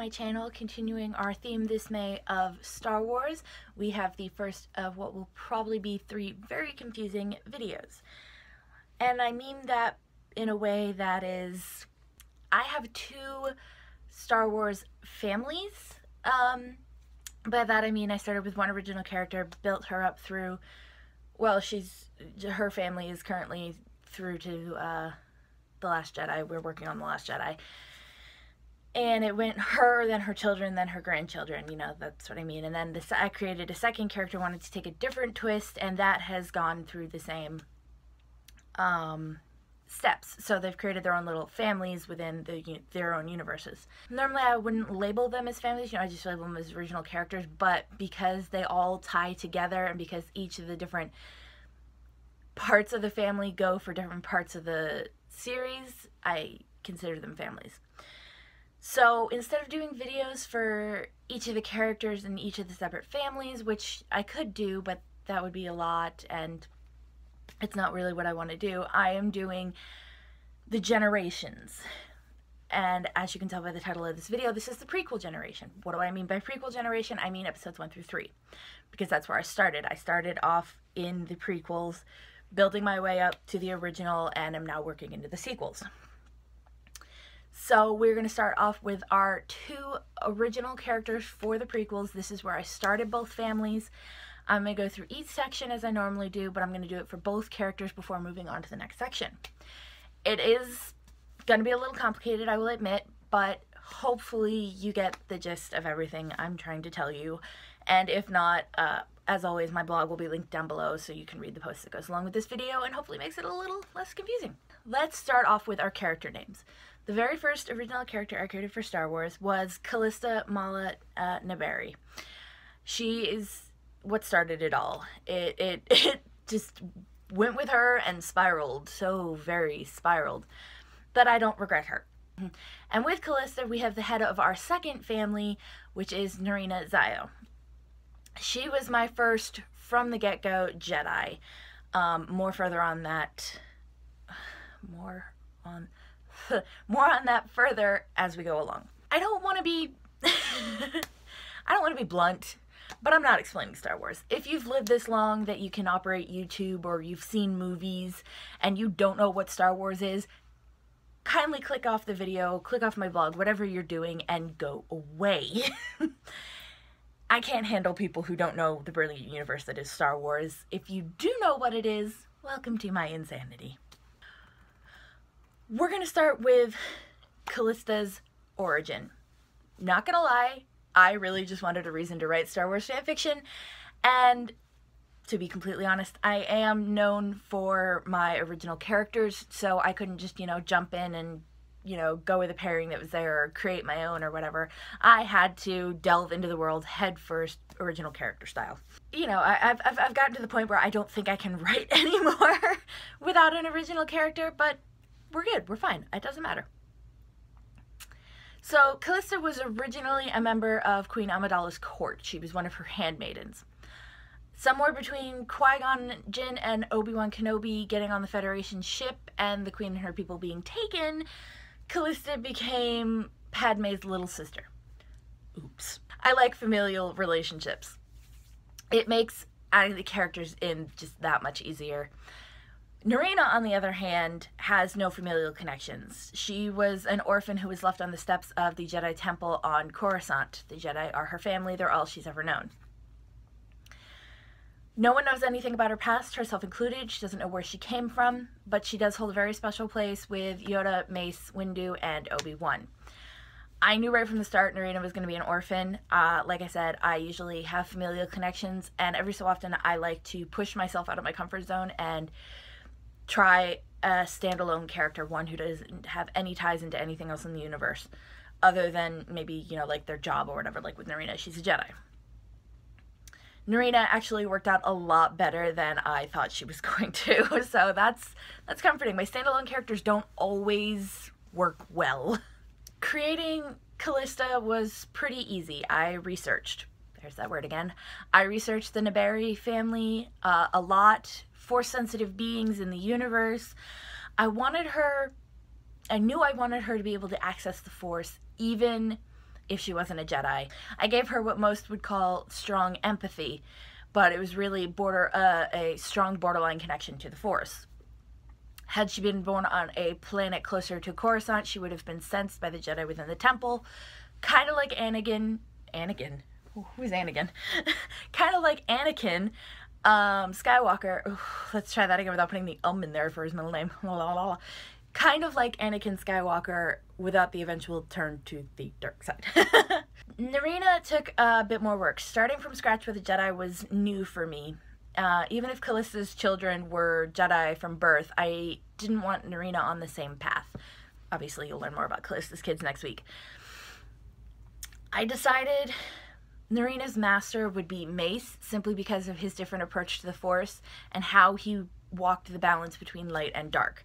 my channel, continuing our theme this May of Star Wars. We have the first of what will probably be 3 very confusing videos. And I mean that in a way that is, I have 2 Star Wars families. By that I mean I started with one original character, built her up through, well, her family is currently through to The Last Jedi. We're working on The Last Jedi. And it went her, then her children, then her grandchildren, you know, that's what I mean. And then I created a second character, wanted to take a different twist, and that has gone through the same steps. So they've created their own little families within their own universes. Normally I wouldn't label them as families, you know, I just label them as original characters, but because they all tie together and because each of the different parts of the family go for different parts of the series, I consider them families. So instead of doing videos for each of the characters and each of the separate families, which I could do, but that would be a lot and it's not really what I want to do, I am doing the generations. And as you can tell by the title of this video, this is the prequel generation. What do I mean by prequel generation? I mean episodes 1 through 3, because that's where I started. I started off in the prequels, building my way up to the original, and I'm now working into the sequels. So we're going to start off with our 2 original characters for the prequels. This is where I started both families. I'm going to go through each section as I normally do, but I'm going to do it for both characters before moving on to the next section. It is going to be a little complicated, I will admit, but hopefully you get the gist of everything I'm trying to tell you. And if not, as always, my blog will be linked down below so you can read the post that goes along with this video and hopefully makes it a little less confusing. Let's start off with our character names. The very first original character I created for Star Wars was Callista Mala Naberrie. She is what started it all. It just went with her and spiraled, so very spiraled, that I don't regret her. And with Callista, we have the head of our second family, which is Narina Zio. She was my first, from the get-go, Jedi. More on that further as we go along. I don't want to be blunt, but I'm not explaining Star Wars. If you've lived this long that you can operate YouTube or you've seen movies and you don't know what Star Wars is, kindly click off the video, click off my blog, whatever you're doing, and go away. I can't handle people who don't know the brilliant universe that is Star Wars. If you do know what it is, welcome to my insanity. We're going to start with Callista's origin. Not gonna lie, I really just wanted a reason to write Star Wars fanfiction, and to be completely honest, I am known for my original characters, so I couldn't just, you know, jump in and, you know, go with the pairing that was there or create my own or whatever. I had to delve into the world head first, original character style. You know, I've gotten to the point where I don't think I can write anymore without an original character, but we're good, we're fine, it doesn't matter. So Callista was originally a member of Queen Amidala's court. She was one of her handmaidens. Somewhere between Qui-Gon Jinn and Obi-Wan Kenobi getting on the Federation ship and the Queen and her people being taken, Callista became Padme's little sister. Oops. I like familial relationships. It makes adding the characters in just that much easier. Narina, on the other hand, has no familial connections. She was an orphan who was left on the steps of the Jedi Temple on Coruscant. The Jedi are her family, they're all she's ever known. No one knows anything about her past, herself included. She doesn't know where she came from, but she does hold a very special place with Yoda, Mace, Windu, and Obi-Wan. I knew right from the start Narina was going to be an orphan. Like I said, I usually have familial connections, and every so often I like to push myself out of my comfort zone and try a standalone character, one who doesn't have any ties into anything else in the universe, other than maybe, you know, like their job or whatever, like with Narina, she's a Jedi. Narina actually worked out a lot better than I thought she was going to, so that's comforting. My standalone characters don't always work well. Creating Callista was pretty easy. I researched. There's that word again. I researched the Naberrie family a lot, Force-sensitive beings in the universe. I knew I wanted her to be able to access the Force even if she wasn't a Jedi. I gave her what most would call strong empathy, but it was really a strong borderline connection to the Force. Had she been born on a planet closer to Coruscant, she would have been sensed by the Jedi within the temple, kind of like Anakin. Who's Anakin? Kind of like Anakin Skywalker. Ooh, let's try that again without putting the in there for his middle name. Kind of like Anakin Skywalker without the eventual turn to the dark side. Narina took a bit more work. Starting from scratch with a Jedi was new for me. Even if Callista's children were Jedi from birth, I didn't want Narina on the same path. Obviously, you'll learn more about Callista's kids next week. I decided Narina's master would be Mace, simply because of his different approach to the Force and how he walked the balance between light and dark.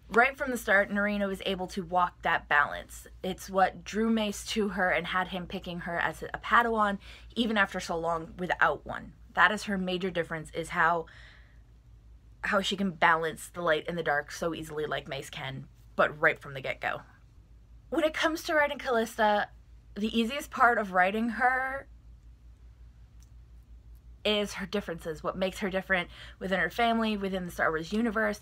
Right from the start, Narina was able to walk that balance. It's what drew Mace to her and had him picking her as a Padawan, even after so long without one. That is her major difference, is how she can balance the light and the dark so easily like Mace can, but right from the get-go. When it comes to writing Callista, the easiest part of writing her is her differences, what makes her different within her family, within the Star Wars universe.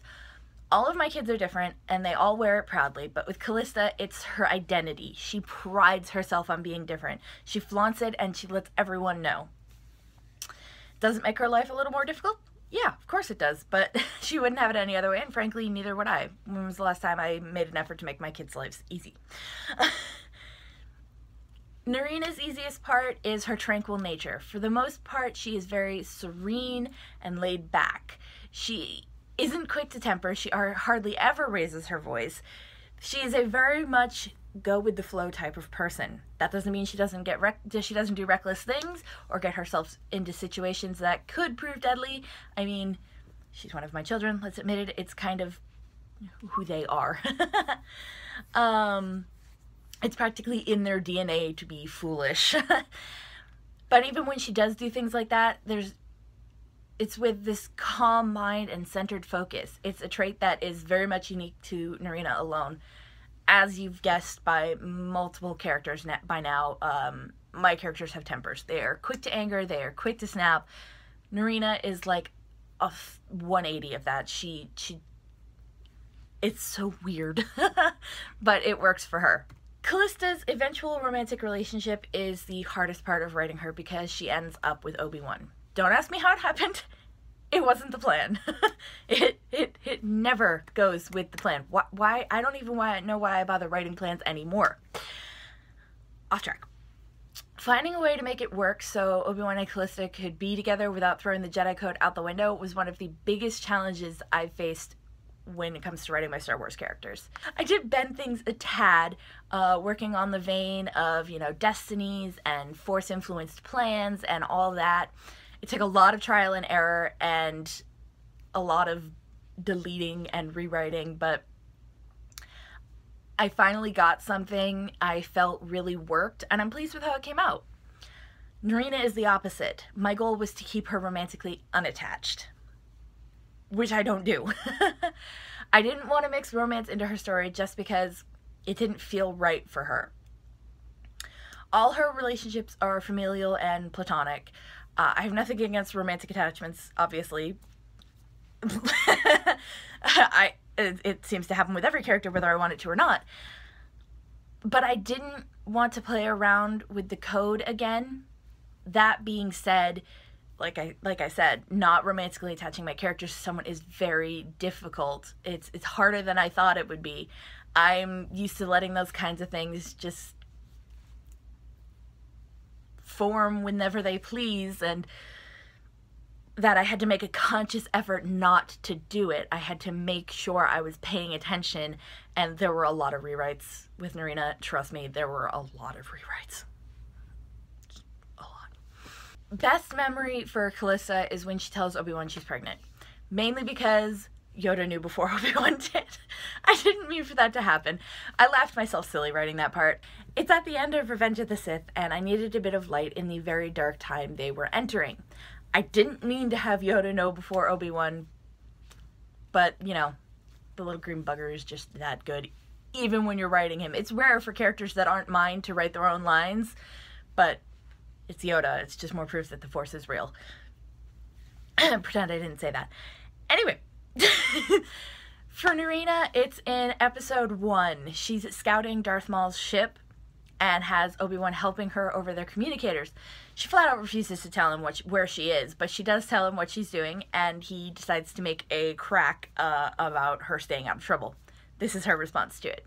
All of my kids are different, and they all wear it proudly, but with Callista, it's her identity. She prides herself on being different. She flaunts it, and she lets everyone know. Does it make her life a little more difficult? Yeah, of course it does, but she wouldn't have it any other way, and frankly, neither would I. When was the last time I made an effort to make my kids' lives easy? Narina's easiest part is her tranquil nature. For the most part, she is very serene and laid back. She isn't quick to temper. She hardly ever raises her voice. She is a very much go with the flow type of person. That doesn't mean she doesn't do reckless things or get herself into situations that could prove deadly. I mean, she's one of my children, let's admit it. It's kind of who they are. It's practically in their DNA to be foolish. But even when she does do things like that, it's with this calm mind and centered focus. It's a trait that is very much unique to Narina alone. As you've guessed by multiple characters by now, my characters have tempers. They are quick to anger, they are quick to snap. Narina is like a 180 of that. It's so weird, but it works for her. Callista's eventual romantic relationship is the hardest part of writing her because she ends up with Obi-Wan. Don't ask me how it happened. It wasn't the plan. It never goes with the plan. Why? I don't even know why I bother writing plans anymore. Off track. Finding a way to make it work so Obi-Wan and Callista could be together without throwing the Jedi Code out the window was one of the biggest challenges I've faced when it comes to writing my Star Wars characters. I did bend things a tad, working on the vein of, destinies and Force-influenced plans and all that. It took a lot of trial and error and a lot of deleting and rewriting, but I finally got something I felt really worked, and I'm pleased with how it came out. Narina is the opposite. My goal was to keep her romantically unattached, which I don't do. I didn't want to mix romance into her story just because it didn't feel right for her. All her relationships are familial and platonic. I have nothing against romantic attachments, obviously. It seems to happen with every character, whether I want it to or not. But I didn't want to play around with the code again. That being said, like I said, not romantically attaching my characters to someone is very difficult. It's harder than I thought it would be. I'm used to letting those kinds of things just form whenever they please, and that I had to make a conscious effort not to do it. I had to make sure I was paying attention, and there were a lot of rewrites with Narina. Trust me, there were a lot of rewrites. A lot. Best memory for Callista is when she tells Obi-Wan she's pregnant. Mainly because Yoda knew before Obi-Wan did. I didn't mean for that to happen. I laughed myself silly writing that part. It's at the end of Revenge of the Sith, and I needed a bit of light in the very dark time they were entering. I didn't mean to have Yoda know before Obi-Wan, but, the little green bugger is just that good. even when you're writing him. It's rare for characters that aren't mine to write their own lines, but it's Yoda. It's just more proof that the Force is real. Pretend I didn't say that. Anyway, for Narina, it's in episode 1. She's scouting Darth Maul's ship and has Obi-Wan helping her over their communicators. She flat out refuses to tell him where she is, but she does tell him what she's doing, and he decides to make a crack about her staying out of trouble. This is her response to it.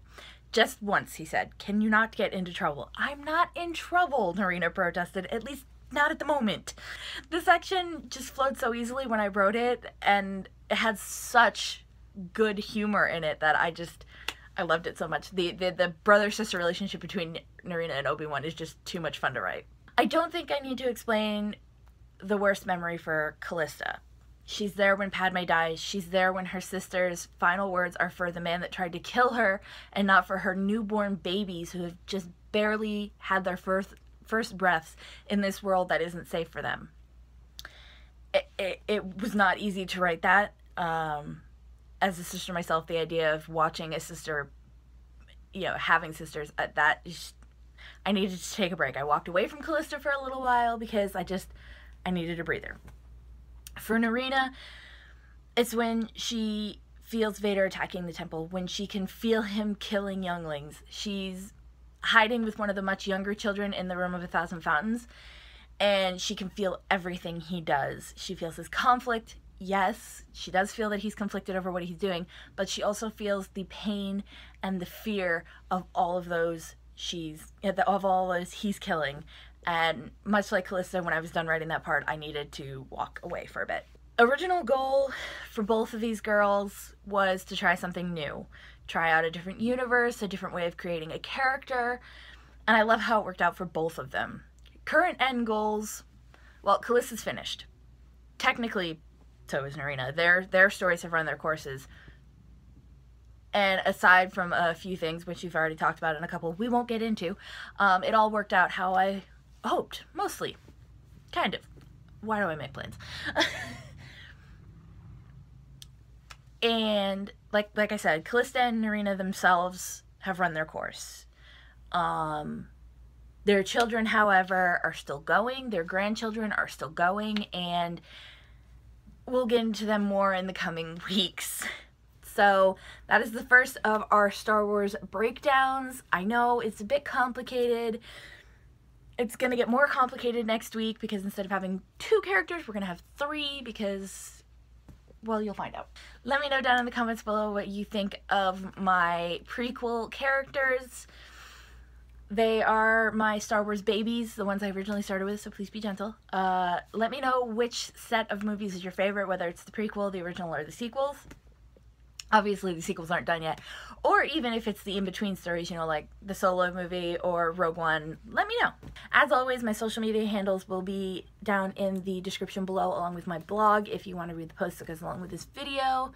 Just once, he said, "Can you not get into trouble?" "I'm not in trouble," Narina protested, "at least not at the moment." The section just flowed so easily when I wrote it, and it had such good humor in it that I loved it so much. The brother-sister relationship between Narina and Obi-Wan is just too much fun to write. I don't think I need to explain the worst memory for Callista. She's there when Padme dies. She's there when her sister's final words are for the man that tried to kill her and not for her newborn babies who have just barely had their first breaths in this world that isn't safe for them. It was not easy to write that. As a sister myself, the idea of watching a sister, having sisters, I needed to take a break. I walked away from Callista for a little while because I needed a breather. For Narina, it's when she feels Vader attacking the temple, when she can feel him killing younglings. She's hiding with one of the much younger children in the Room of a Thousand Fountains, and she can feel everything he does. She feels his conflict. Yes, she does feel that he's conflicted over what he's doing, but she also feels the pain and the fear of all of those he's killing. And much like Callista, when I was done writing that part, I needed to walk away for a bit. Original goal for both of these girls was to try something new. Try out a different universe, a different way of creating a character, and I love how it worked out for both of them. Current end goals, well, Callista's finished. Technically, so is Narina. Their stories have run their courses. And aside from a few things, which you've already talked about in a couple we won't get into, it all worked out how I hoped, mostly. Kind of. Why do I make plans? And like I said, Callista and Narina themselves have run their course. Their children, however, are still going. Their grandchildren are still going, and we'll get into them more in the coming weeks. So that is the first of our Star Wars breakdowns. I know it's a bit complicated. It's going to get more complicated next week because instead of having 2 characters, we're going to have 3 because, well, you'll find out. Let me know down in the comments below what you think of my prequel characters. They are my Star Wars babies, the ones I originally started with, so please be gentle. Let me know which set of movies is your favorite, whether it's the prequel, the original, or the sequels. Obviously, the sequels aren't done yet. Or even if it's the in-between stories, like the Solo movie or Rogue One, let me know. As always, my social media handles will be down in the description below, along with my blog, if you want to read the post that goes along with this video.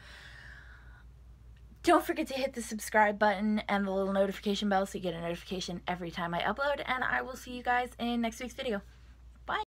Don't forget to hit the subscribe button and the little notification bell so you get a notification every time I upload, and I will see you guys in next week's video.